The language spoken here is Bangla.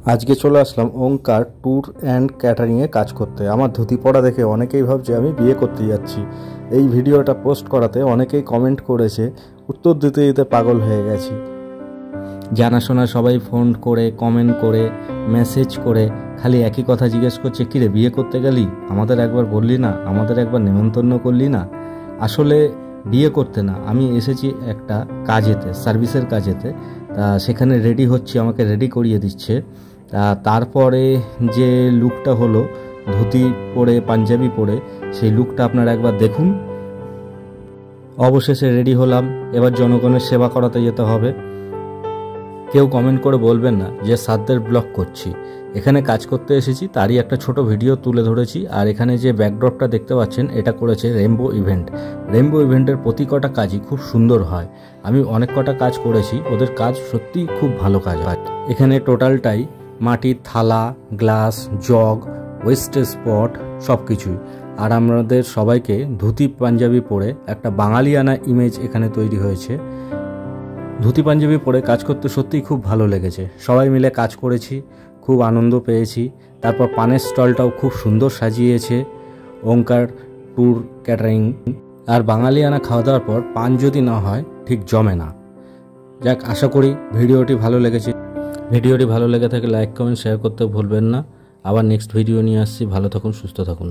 আজকে চলে আসলাম ওঙ্কার ট্যুর অ্যান্ড ক্যাটারিংয়ে কাজ করতে। আমার ধুতি পড়া দেখে অনেকেই ভাবছে আমি বিয়ে করতে যাচ্ছি। এই ভিডিওটা পোস্ট করাতে অনেকেই কমেন্ট করেছে, উত্তর দিতে দিতে পাগল হয়ে গেছি। জানাশোনা সবাই ফোন করে, কমেন্ট করে, মেসেজ করে খালি একই কথা জিজ্ঞেস করছে, কিরে বিয়ে করতে গেলি, আমাদের একবার বললি না, আমাদের একবার নেমন্তন্ন করলি না। আসলে বিয়ে করতে না, আমি এসেছি একটা কাজেতে, সার্ভিসের কাজেতে। তা সেখানে রেডি হচ্ছি, আমাকে রেডি করিয়ে দিচ্ছে। তারপরে যে লুকটা হলো ধুতি পরে পাঞ্জাবি পরে, সেই লুকটা আপনারা একবার দেখুন। অবশেষে রেডি হলাম, এবার জনগণের সেবা করাতে যেতে হবে। কেউ কমেন্ট করে বলবেন না যে সাধ্যের ব্লগ করছি। এখানে কাজ করতে এসেছি, তারই একটা ছোট ভিডিও তুলে ধরেছি। আর এখানে যে ব্যাকড্রপটা দেখতে পাচ্ছেন, এটা করেছে রেইনবো ইভেন্ট। রেইনবো ইভেন্টের প্রতি কটা কাজই খুব সুন্দর হয়। আমি অনেক কটা কাজ করেছি, ওদের কাজ সত্যিই খুব ভালো কাজ হয়। এখানে টোটালটাই মাটির থালা, গ্লাস, জগ, ওয়েস্টেজ স্পট সব কিছুই। আর আমাদের সবাইকে ধুতি পাঞ্জাবি পরে একটা বাঙালিয়ানা ইমেজ এখানে তৈরি হয়েছে। ধুতি পাঞ্জাবি পরে কাজ করতে সত্যিই খুব ভালো লেগেছে। সবাই মিলে কাজ করেছি, খুব আনন্দ পেয়েছি। তারপর পানের স্টলটাও খুব সুন্দর সাজিয়েছে ওঙ্কার ট্যুর ক্যাটারিং। আর বাঙালিয়ানা খাওয়া দাওয়ার পর পান যদি না হয় ঠিক জমে না। যাক, আশা করি ভিডিওটি ভালো লেগেছে। ভিডিওটি ভালো লেগে থাকে লাইক, কমেন্ট, শেয়ার করতে ভুলবেন না। আবার নেক্সট ভিডিও নিয়ে আসছি। ভালো থাকুন, সুস্থ থাকুন।